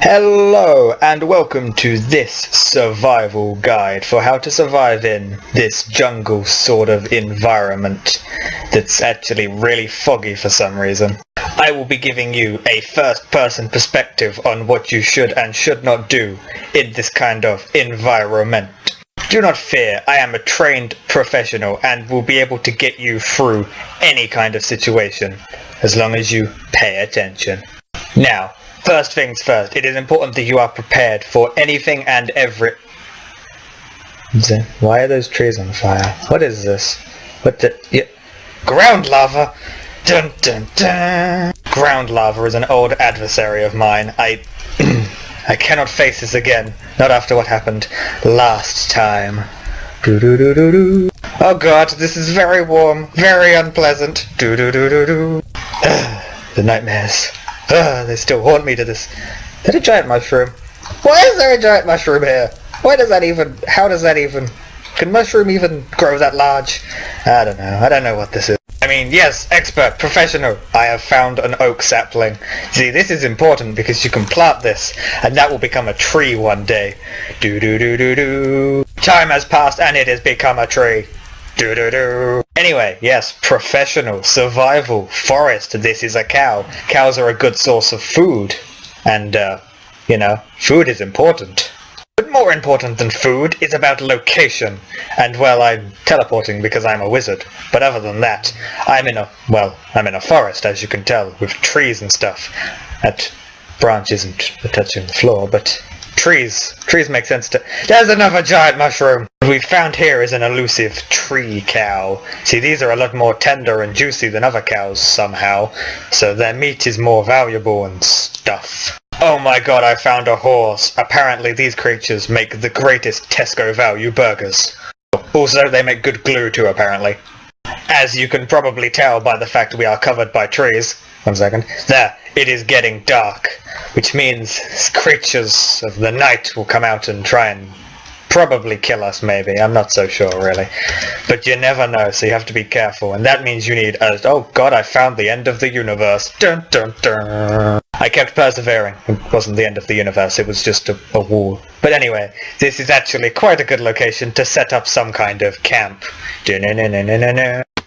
Hello and welcome to this survival guide for how to survive in this jungle sort of environment that's actually really foggy for some reason. I will be giving you a first-person perspective on what you should and should not do in this kind of environment. Do not fear, I am a trained professional and will be able to get you through any kind of situation as long as you pay attention. Now, first things first, it is important that you are prepared for anything and every... Why are those trees on fire? What is this? What the... Ground lava! Dun dun dun! Ground lava is an old adversary of mine. I cannot face this again. Not after what happened last time. Do-do-do-do-do. Oh god, this is very warm, very unpleasant. Do-do-do-do-do. The nightmares. They still haunt me to this. Is that a giant mushroom? Why is there a giant mushroom here? Why does that even... How does that even... Can mushroom even grow that large? I don't know. I don't know what this is. I mean, yes, expert, professional. I have found an oak sapling. See, this is important because you can plant this, and that will become a tree one day. Do-do-do-do-do. Time has passed and it has become a tree. Do-do-do. Anyway, yes, professional, survival, forest, this is a cow. Cows are a good source of food. And, food is important. But more important than food is about location. And, well, I'm teleporting because I'm a wizard. But other than that, I'm in a forest, as you can tell, with trees and stuff. That branch isn't touching the floor, but... Trees make sense to... There's another giant mushroom! What we found here is an elusive tree cow. See, these are a lot more tender and juicy than other cows somehow, so their meat is more valuable and stuff. Oh my god, I found a horse. Apparently these creatures make the greatest Tesco value burgers. Also, they make good glue too, apparently. As you can probably tell by the fact we are covered by trees. 1 second. There, it is getting dark, which means creatures of the night will come out and try and probably kill us, maybe. I'm not so sure, really. But you never know, so you have to be careful. And that means you need a... Oh god, I found the end of the universe. Dun dun dun. I kept persevering. It wasn't the end of the universe, it was just a wall. But anyway, this is actually quite a good location to set up some kind of camp.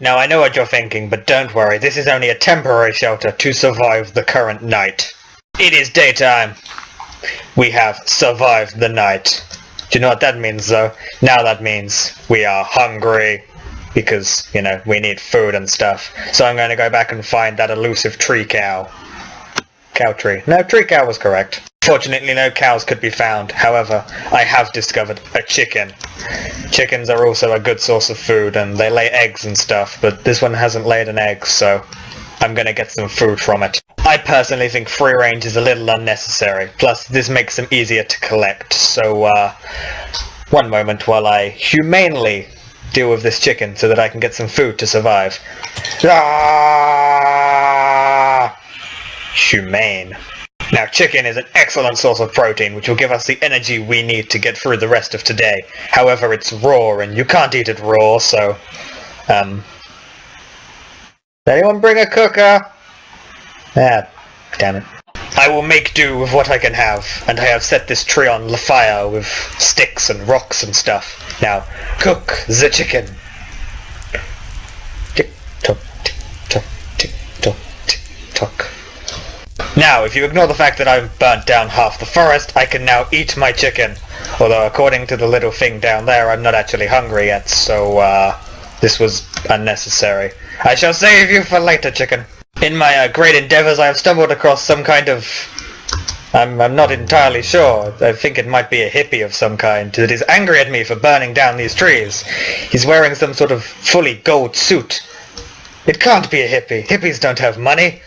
Now I know what you're thinking, but don't worry, this is only a temporary shelter to survive the current night. It is daytime. We have survived the night. Do you know what that means, though? Now that means we are hungry, because, we need food and stuff. So I'm going to go back and find that elusive tree cow. Cow tree. No, tree cow was correct. Fortunately, no cows could be found. However, I have discovered a chicken. Chickens are also a good source of food, and they lay eggs and stuff, but this one hasn't laid an egg, so I'm gonna get some food from it. I personally think free range is a little unnecessary, plus this makes them easier to collect, so one moment while I humanely deal with this chicken so that I can get some food to survive. Ah! Humane. Now, chicken is an excellent source of protein, which will give us the energy we need to get through the rest of today. However, it's raw, and you can't eat it raw, so... Did anyone bring a cooker? Ah, damn it. I will make do with what I can have, and I have set this tree on fire with sticks and rocks and stuff. Now, cook the chicken. Tick-tock, tick-tock, tick-tock, tick-tock. Now, if you ignore the fact that I've burnt down half the forest, I can now eat my chicken. Although, according to the little thing down there, I'm not actually hungry yet, so, this was unnecessary. I shall save you for later, chicken. In my great endeavours, I have stumbled across some kind of... I'm not entirely sure. I think it might be a hippie of some kind that is angry at me for burning down these trees. He's wearing some sort of fully gold suit. It can't be a hippie. Hippies don't have money.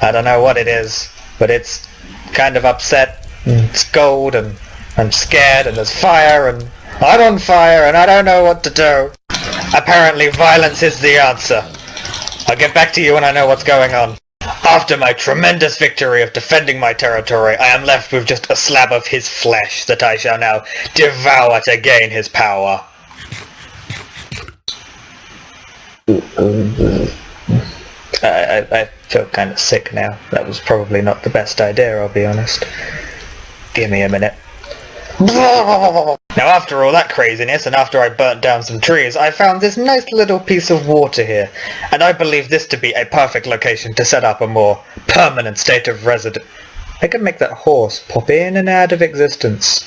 I don't know what it is, but it's kind of upset, and it's gold, and I'm scared, and there's fire, and I'm on fire, and I don't know what to do. Apparently violence is the answer. I'll get back to you when I know what's going on. After my tremendous victory of defending my territory, I am left with just a slab of his flesh that I shall now devour to gain his power. I feel kind of sick now. That was probably not the best idea, I'll be honest. Give me a minute. Now after all that craziness, and after I burnt down some trees, I found this nice little piece of water here, and I believe this to be a perfect location to set up a more permanent state of residence. I can make that horse pop in and out of existence.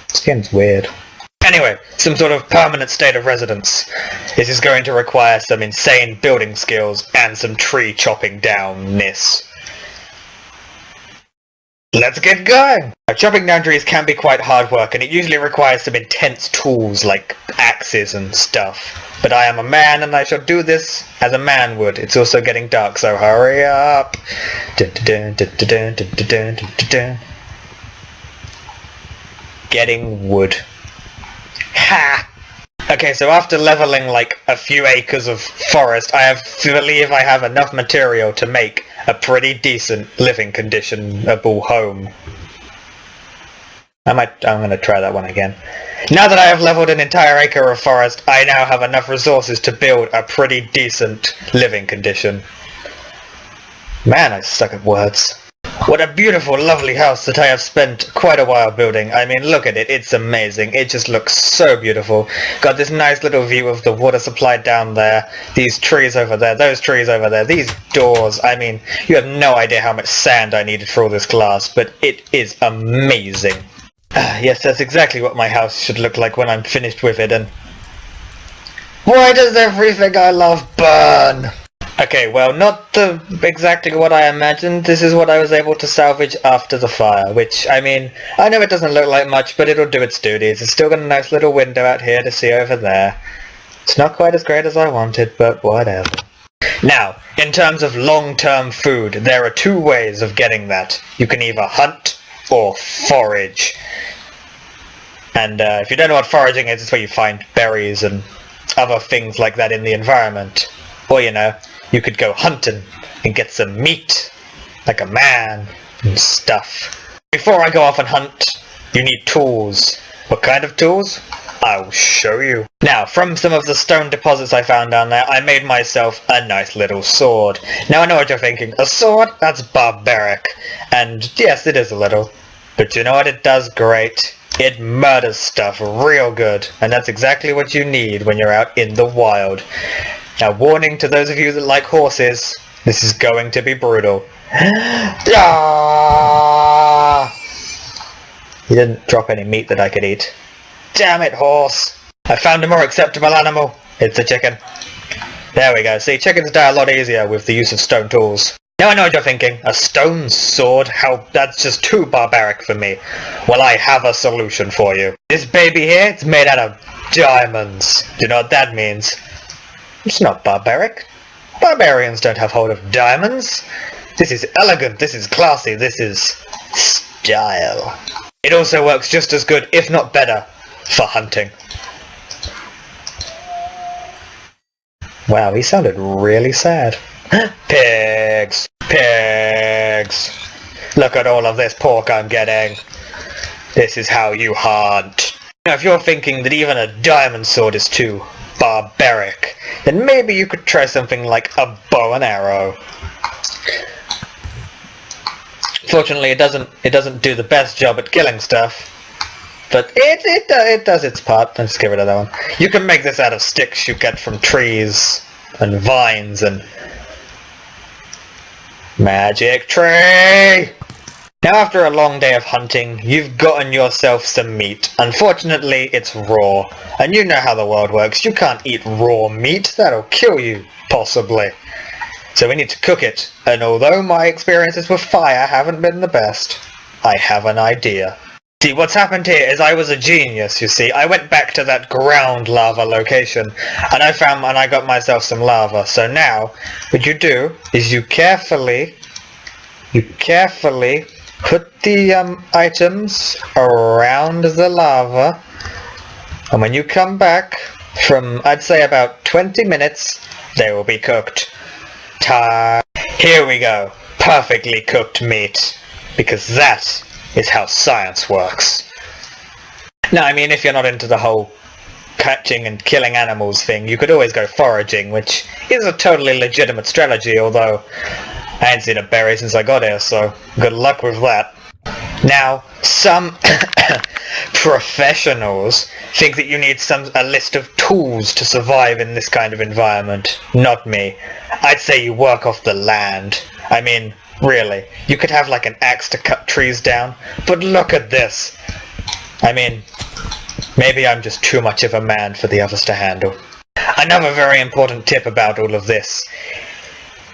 Skin's weird. Anyway, some sort of permanent state of residence. This is going to require some insane building skills and some tree chopping downness. Let's get going! Now, chopping down trees can be quite hard work, and it usually requires some intense tools like axes and stuff. But I am a man, and I shall do this as a man would. It's also getting dark, so hurry up! Getting wood. Ha! Okay, so after leveling like a few acres of forest, I believe I have enough material to make a pretty decent living conditionable home. I'm gonna try that one again. Now that I have leveled an entire acre of forest, I now have enough resources to build a pretty decent living condition. Man, I suck at words. What a beautiful, lovely house that I have spent quite a while building. I mean, look at it. It's amazing. It just looks so beautiful. Got this nice little view of the water supply down there. These trees over there. Those trees over there. These doors. I mean, you have no idea how much sand I needed for all this glass, but it is amazing. Yes, that's exactly what my house should look like when I'm finished with it, and... why does everything I love burn? Okay, well, not exactly what I imagined. This is what I was able to salvage after the fire, which, I mean, I know it doesn't look like much, but it'll do its duties. It's still got a nice little window out here to see over there. It's not quite as great as I wanted, but whatever. Now, in terms of long-term food, there are two ways of getting that. You can either hunt or forage. And if you don't know what foraging is, it's where you find berries and other things like that in the environment. Or, you know, you could go hunting and get some meat, like a man, and stuff. Before I go off and hunt, you need tools. What kind of tools? I'll show you. Now, from some of the stone deposits I found down there, I made myself a nice little sword. Now I know what you're thinking, a sword? That's barbaric. And yes, it is a little. But you know what it does great? It murders stuff real good. And that's exactly what you need when you're out in the wild. Now, warning to those of you that like horses, this is going to be brutal. Ah! He didn't drop any meat that I could eat. Damn it, horse! I found a more acceptable animal. It's a chicken. There we go. See, chickens die a lot easier with the use of stone tools. Now I know what you're thinking. A stone sword? How? That's just too barbaric for me. Well, I have a solution for you. This baby here, it's made out of diamonds. Do you know what that means? It's not barbaric. Barbarians don't have hold of diamonds. This is elegant, this is classy, this is style. It also works just as good, if not better, for hunting. Wow, he sounded really sad. Pigs! Pigs! Look at all of this pork I'm getting. This is how you hunt. Now, if you're thinking that even a diamond sword is too barbaric, then maybe you could try something like a bow and arrow. Fortunately, it doesn't do the best job at killing stuff, but it does its part. Let's get rid of that one. You can make this out of sticks you get from trees and vines and magic tree. Now, after a long day of hunting, you've gotten yourself some meat. Unfortunately, it's raw. And you know how the world works. You can't eat raw meat. That'll kill you, possibly. So we need to cook it. And although my experiences with fire haven't been the best, I have an idea. See, what's happened here is I was a genius, you see. I went back to that ground lava location, and I got myself some lava. So now, what you do is you carefully put the items around the lava, and when you come back from, I'd say about 20 minutes, they will be cooked. Here we go. Perfectly cooked meat. Because that is how science works. Now, I mean, if you're not into the whole catching and killing animals thing, you could always go foraging, which is a totally legitimate strategy, although I ain't seen a berry since I got here, so good luck with that. Now, some professionals think that you need a list of tools to survive in this kind of environment. Not me. I'd say you work off the land. I mean, really. You could have like an axe to cut trees down, but look at this. I mean, maybe I'm just too much of a man for the others to handle. Another very important tip about all of this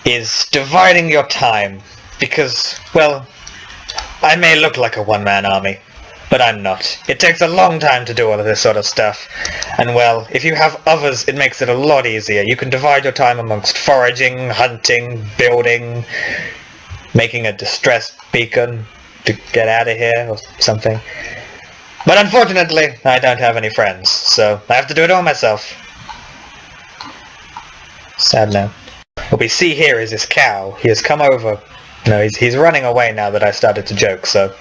is dividing your time, because, well, I may look like a one-man army, but I'm not. It takes a long time to do all of this sort of stuff, and well, if you have others, it makes it a lot easier. You can divide your time amongst foraging, hunting, building, making a distress beacon to get out of here or something. But unfortunately, I don't have any friends, so I have to do it all myself. Sad now. What we see here is this cow. He has come over. No, he's running away now that I started to joke, so...